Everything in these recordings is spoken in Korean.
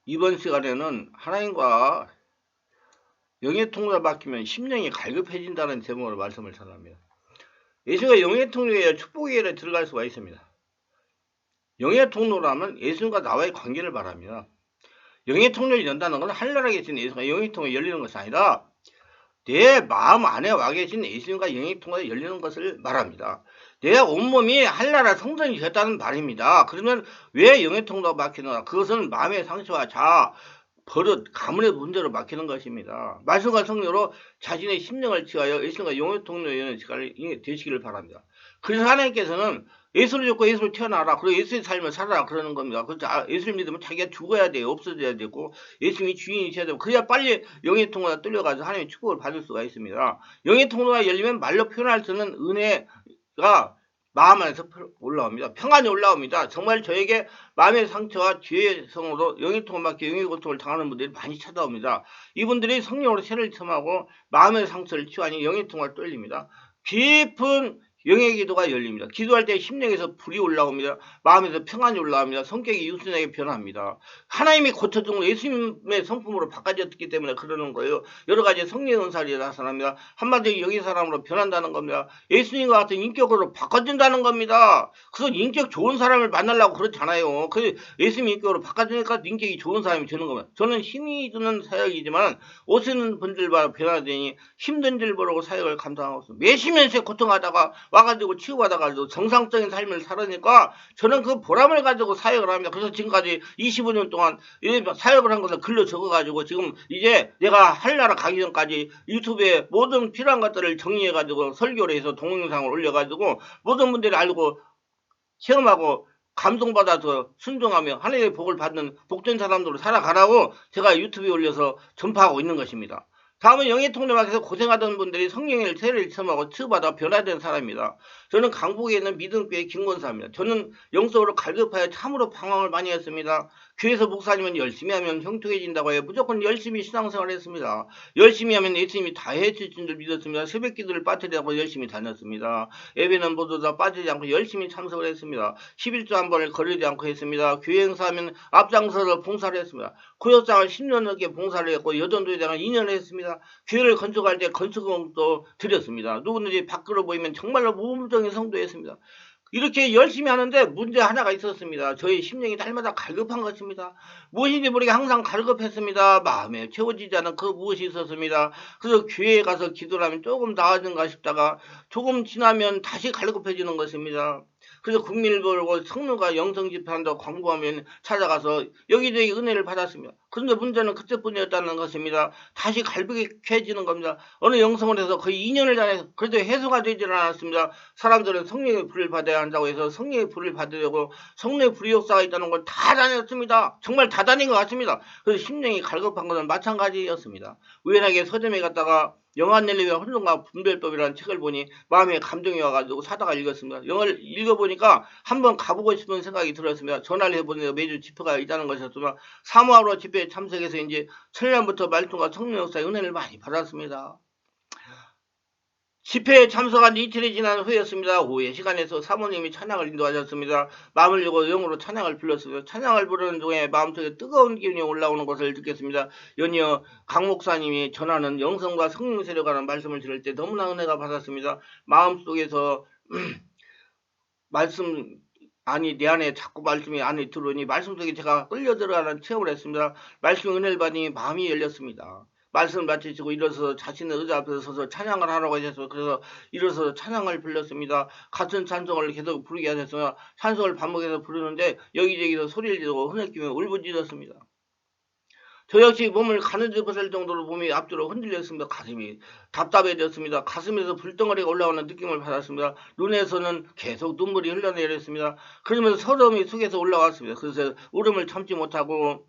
이번 시간에는 하나님과 영의 통로가 막히면 심령이 갈급해진다는 제목으로 말씀을 전합니다. 예수가 영의 통로에 축복의 일에 들어갈 수가 있습니다. 영의 통로라면 예수님과 나와의 관계를 말합니다. 영의 통로를 연다는 것은 하늘나라에 계신 예수가 영의 통로에 열리는 것이 아니라 내 마음 안에 와 계신 예수님과 영의 통로에 열리는 것을 말합니다. 내 온몸이 하늘나라 성전이 되었다는 말입니다. 그러면 왜 영의 통로가 막히는가? 그것은 마음의 상처와 자아, 버릇, 가문의 문제로 막히는 것입니다. 말씀과 성령으로 자신의 심령을 취하여 예수님과 영의 통로에 여는 시간이 되시기를 바랍니다. 그래서 하나님께서는 예수를 믿고 예수를 태어나라. 그리고 예수의 삶을 살아라. 그러는 겁니다. 그래서 예수를 믿으면 자기가 죽어야 돼요. 없어져야 되고 예수님이 주인이 되어야 되고 그래야 빨리 영의 통로가 뚫려가지고 하나님의 축복을 받을 수가 있습니다. 영의 통로가 열리면 말로 표현할 수 없는 은혜가 마음 안에서 올라옵니다. 평안이 올라옵니다. 정말 저에게 마음의 상처와 죄의 성으로 영의 통을 막혀 영의 고통을 당하는 분들이 많이 찾아옵니다. 이분들이 성령으로 세를 첨하고 마음의 상처를 치유하니 영의 통을 뚫립니다. 깊은 영의 기도가 열립니다. 기도할 때 심령에서 불이 올라옵니다. 마음에서 평안이 올라옵니다. 성격이 유순하게 변합니다. 하나님이 고쳐준 거 예수님의 성품으로 바꿔졌기 때문에 그러는 거예요. 여러 가지 성령 은사들이 나타납니다. 한마디로 영의 사람으로 변한다는 겁니다. 예수님과 같은 인격으로 바꿔준다는 겁니다. 그래서 인격 좋은 사람을 만나려고 그렇잖아요. 그 예수님 인격으로 바꿔주니까 인격이 좋은 사람이 되는 겁니다. 저는 힘이 드는 사역이지만 오시는 분들과 변화되니 힘든 줄 모르고 사역을 감당하고 있습니다. 몇십 년씩 고통하다가 와가지고 치유받아가지고 정상적인 삶을 살으니까 저는 그 보람을 가지고 사역을 합니다. 그래서 지금까지 25년 동안 사역을 한 것을 글로 적어가지고 지금 이제 내가 하늘나라 가기 전까지 유튜브에 모든 필요한 것들을 정리해가지고 설교를 해서 동영상을 올려가지고 모든 분들이 알고 체험하고 감동받아서 순종하며 하나님의 복을 받는 복된 사람들로 살아가라고 제가 유튜브에 올려서 전파하고 있는 것입니다. 다음은 영의 통로막에서 고생하던 분들이 성령의 세례를 체험하고 치유받아 변화된 사람입니다. 저는 강북에 있는 믿음교회 김권사입니다. 저는 영적으로 갈급하여 참으로 방황을 많이 했습니다. 교회에서 목사님은 열심히 하면 형통해진다고 해요. 무조건 열심히 신앙생활을 했습니다. 열심히 하면 예수님이 다 해주신 줄 믿었습니다. 새벽 기도를 빠뜨리고 열심히 다녔습니다. 예배는 모두 다 빠지지 않고 열심히 참석을 했습니다. 11조 한 번을 거르지 않고 했습니다. 교회 행사하면 앞장서서 봉사를 했습니다. 구역장을 10년 넘게 봉사를 했고 여전도회장을 2년 했습니다. 교회를 건축할 때 건축금도 드렸습니다. 누구든지 밖으로 보이면 정말로 무분별적인 성도였습니다. 이렇게 열심히 하는데 문제 하나가 있었습니다. 저희 심령이 날마다 갈급한 것입니다. 무엇인지 모르게 항상 갈급했습니다. 마음에 채워지지 않은 그 무엇이 있었습니다. 그래서 교회에 가서 기도를 하면 조금 나아진가 싶다가 조금 지나면 다시 갈급해지는 것입니다. 그래서 국민을 보고 성령과 영성 집회한다고 광고하면 찾아가서 여기저기 은혜를 받았습니다. 그런데 문제는 그때뿐이었다는 것입니다. 다시 갈급해지는 겁니다. 어느 영성을 해서 거의 2년을 다녀서 그래도 해소가 되질 않았습니다. 사람들은 성령의 불을 받아야 한다고 해서 성령의 불을 받으려고 성령의 불의 역사가 있다는 걸 다 다녔습니다. 정말 다 다닌 것 같습니다. 그래서 심령이 갈급한 것은 마찬가지였습니다. 우연하게 서점에 갔다가 영안넬리의 혼돈과 분별법이라는 책을 보니 마음에 감동이 와가지고 사다가 읽었습니다. 영어를 읽어보니까 한번 가보고 싶은 생각이 들었습니다. 전화를 해보니까 매주 집회가 있다는 것이었지만 사모하러 집회에 참석해서 이제 천년부터 말씀과 성령 역사의 은혜를 많이 받았습니다. 집회에 참석한 이틀이 지난 후였습니다. 오후에 시간에서 사모님이 찬양을 인도하셨습니다. 마음을 열고 영으로 찬양을 불렀습니다. 찬양을 부르는 중에 마음속에 뜨거운 기운이 올라오는 것을 느꼈습니다. 연이어 강 목사님이 전하는 영성과 성령 세례 관한 말씀을 들을 때 너무나 은혜가 받았습니다. 마음속에서 말씀 아니 내 안에 자꾸 말씀이 안에 들어오니 말씀 속에 제가 끌려 들어가는 체험을 했습니다. 말씀 은혜를 받으니 마음이 열렸습니다. 말씀을 마치시고 일어서서 자신의 의자 앞에서 서서 찬양을 하라고 하셔서 그래서 일어서서 찬양을 불렀습니다. 같은 찬송을 계속 부르게 하셨으며 찬송을 반복해서 부르는데 여기저기서 소리를 지르고 흐느끼며 울부짖었습니다. 저 역시 몸을 가늘지 못할 정도로 몸이 앞뒤로 흔들렸습니다. 가슴이 답답해졌습니다. 가슴에서 불덩어리가 올라오는 느낌을 받았습니다. 눈에서는 계속 눈물이 흘러내렸습니다. 그러면서 서러움이 속에서 올라왔습니다. 그래서 울음을 참지 못하고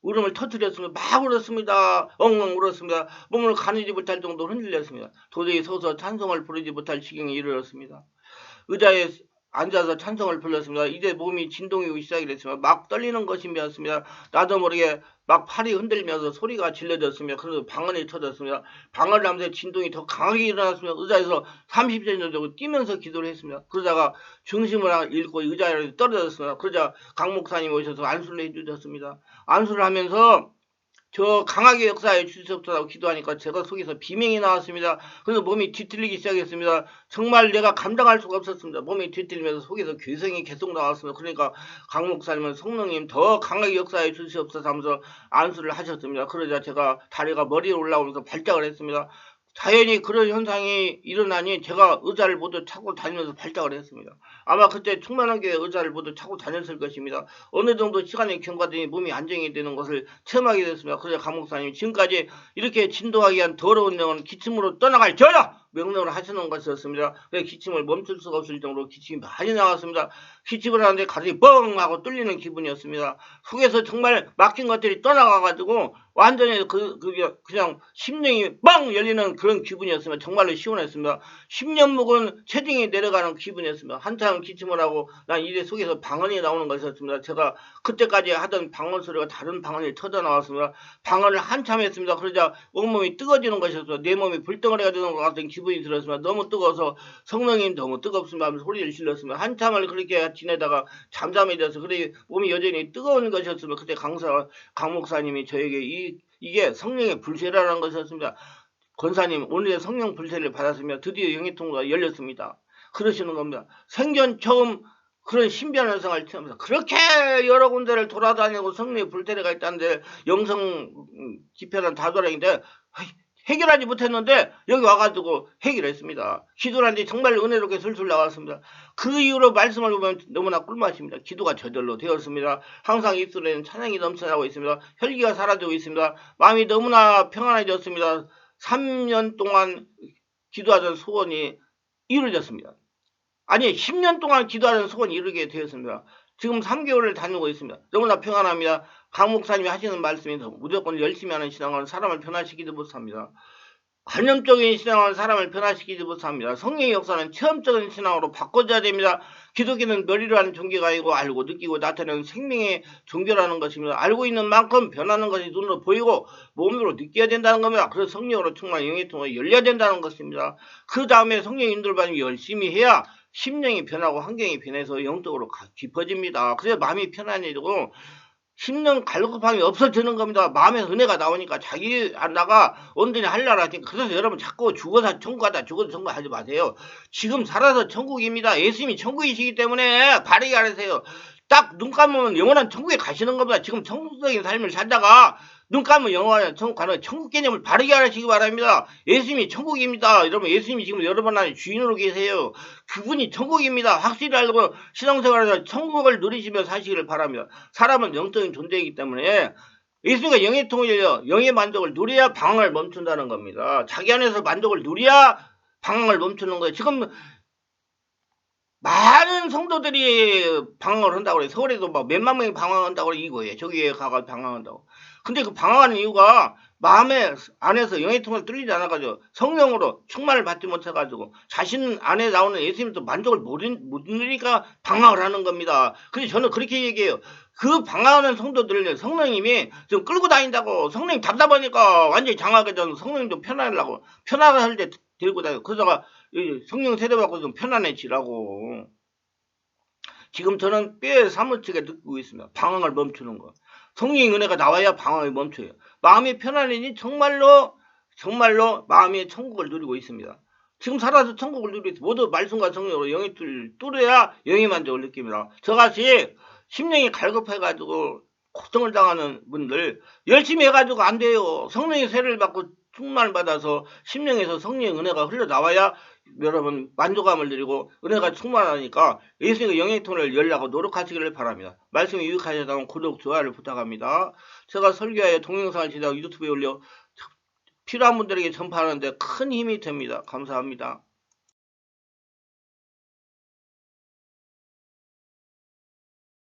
울음을 터뜨렸습니다. 막 울었습니다. 엉엉 울었습니다. 몸을 가누지 못할 정도로 흔들렸습니다. 도저히 서서 찬송을 부르지 못할 지경에 이르렀습니다. 의자에 앉아서 찬성을 불렀습니다. 이제 몸이 진동이 오기 시작이 됐습니다. 막 떨리는 것이었습니다. 나도 모르게 막 팔이 흔들면서 소리가 질러졌습니다. 그래서 방언이 터졌습니다. 방언을 하면서 진동이 더 강하게 일어났습니다. 의자에서 30분 정도 뛰면서 기도를 했습니다. 그러다가 중심을 잃고 의자에 떨어졌습니다. 그러자 강 목사님이 오셔서 안수를 해주셨습니다. 안수를 하면서 저 강하게 역사해 주시옵소서 기도하니까 제가 속에서 비명이 나왔습니다. 그래서 몸이 뒤틀리기 시작했습니다. 정말 내가 감당할 수가 없었습니다. 몸이 뒤틀리면서 속에서 괴성이 계속 나왔습니다. 그러니까 강 목사님은 성령님 더 강하게 역사해 주시옵소서 하면서 안수를 하셨습니다. 그러자 제가 다리가 머리에 올라오면서 발작을 했습니다. 자연히 그런 현상이 일어나니 제가 의자를 모두 차고 다니면서 발작을 했습니다. 아마 그때 충만한 교회 의자를 모두 차고 다녔을 것입니다. 어느 정도 시간이 경과되니 몸이 안정이 되는 것을 체험하게 됐습니다. 그래서 강 목사님 지금까지 이렇게 진도하기 위한 더러운 영은 기침으로 떠나갈 저라! 명령을 하시는 것이었습니다. 그래서 기침을 멈출 수가 없을 정도로 기침이 많이 나왔습니다. 기침을 하는데 가슴이 뻥 하고 뚫리는 기분이었습니다. 속에서 정말 막힌 것들이 떠나가가지고 완전히 그냥 심령이 뻥 열리는 그런 기분이었습니다. 정말로 시원했습니다. 10년 묵은 체중이 내려가는 기분이었습니다. 한참 기침을 하고 난 이제 속에서 방언이 나오는 것이었습니다. 제가 그때까지 하던 방언 소리가 다른 방언이 터져 나왔습니다. 방언을 한참 했습니다. 그러자 온몸이 뜨거워지는 것이었습니다. 내 몸이 불덩어리가 되는 것 같은 기분이 들었습니다. 너무 뜨거워서 성령님 너무 뜨겁습니다 하면서 소리를 질렀습니다. 한참을 그렇게 지내다가 잠잠해져서 그래 몸이 여전히 뜨거운 것이었습니다. 그때 강 목사님이 저에게 이게 성령의 불세라는 것이었습니다. 권사님 오늘의 성령 불세를 받았으며 드디어 영의 통로가 열렸습니다. 그러시는 겁니다. 생전 처음 그런 신비한 현상을 체험합니다. 그렇게 여러 군데를 돌아다니고 성령의 불세례가 있다는데 영성 집회는 다돌아다니는데 해결하지 못했는데 여기 와가지고 해결했습니다. 기도를 하는데 정말 은혜롭게 술술 나왔습니다. 그 이후로 말씀을 보면 너무나 꿀맛입니다. 기도가 저절로 되었습니다. 항상 입술에는 찬양이 넘쳐나고 있습니다. 혈기가 사라지고 있습니다. 마음이 너무나 평안해졌습니다. 3년 동안 기도하던 소원이 이루어졌습니다. 아니 10년 동안 기도하던 소원이 이루게 되었습니다. 지금 3개월을 다니고 있습니다. 너무나 평안합니다. 강 목사님이 하시는 말씀이 무조건 열심히 하는 신앙은 사람을 변화시키지 못합니다. 관념적인 신앙은 사람을 변화시키지 못합니다. 성령의 역사는 체험적인 신앙으로 바꿔줘야 됩니다. 기독교는 머리로 하는 종교가 아니고 알고 느끼고 나타내는 생명의 종교라는 것입니다. 알고 있는 만큼 변하는 것이 눈으로 보이고 몸으로 느껴야 된다는 겁니다. 그래서 성령으로 충만한 영의 통로가 열려야 된다는 것입니다. 그 다음에 성령 인도를 열심히 해야 심령이 변하고 환경이 변해서 영적으로 깊어집니다. 그래서 마음이 편안해지고 심령 갈급함이 없어지는 겁니다. 마음에 은혜가 나오니까 나가 온전히 하려라. 그래서 여러분 자꾸 죽어서 천국하다 죽어서 천국하지 마세요. 지금 살아서 천국입니다. 예수님이 천국이시기 때문에 바르게 하세요. 딱 눈 감으면 영원한 천국에 가시는 겁니다. 지금 천국적인 삶을 살다가 눈 감으면 영원한 천국 가는 천국 개념을 바르게 하시기 바랍니다. 예수님이 천국입니다. 여러분 예수님이 지금 여러분 안에 주인으로 계세요. 그분이 천국입니다. 확실히 알고 신앙생활에서 천국을 누리시며 사시기를 바랍니다. 사람은 영적인 존재이기 때문에 예수님과 영의 통을 열려 영의 만족을 누려야 방황을 멈춘다는 겁니다. 자기 안에서 만족을 누려야 방황을 멈추는 거예요. 지금 많은 성도들이 방황을 한다고 그래요. 서울에도 막 몇만 명이 방황한다고 그래. 이거예요. 저기에 가가 방황한다고. 근데 그 방황하는 이유가 마음에 안에서 영의 통을 뚫리지 않아가지고 성령으로 충만을 받지 못해가지고 자신 안에 나오는 예수님도 만족을 못 누리니까 방황을 하는 겁니다. 그래서 저는 그렇게 얘기해요. 그 방황하는 성도들을 성령님이 좀 끌고 다닌다고. 성령님 답답하니까 완전히 장하게 전 성령님도 편안하려고 편안할 때 데리고 다니고 그러다가 성령 세례받고 좀 편안해지라고. 지금 저는 뼈에 사무치게 느끼고 있습니다. 방황을 멈추는 거. 성령의 은혜가 나와야 방황이 멈춰요. 마음이 편안해니 정말로 마음의 천국을 누리고 있습니다. 지금 살아서 천국을 누리고 있습니다. 모두 말씀과 성령으로 영의 뚫을 뚫어야 영의 만족을 느낍니다. 저같이 심령이 갈급해가지고 고통을 당하는 분들 열심히 해가지고 안 돼요. 성령의 세례를 받고 충만을 받아서 심령에서 성령의 은혜가 흘러나와야 여러분 만족감을 누리고 은혜가 충만하니까 예수님의 영의 통을 열려고 노력하시기를 바랍니다. 말씀이 유익하셨다면 구독, 좋아요를 부탁합니다. 제가 설교하여 동영상을 제작 유튜브에 올려 필요한 분들에게 전파하는데 큰 힘이 됩니다. 감사합니다.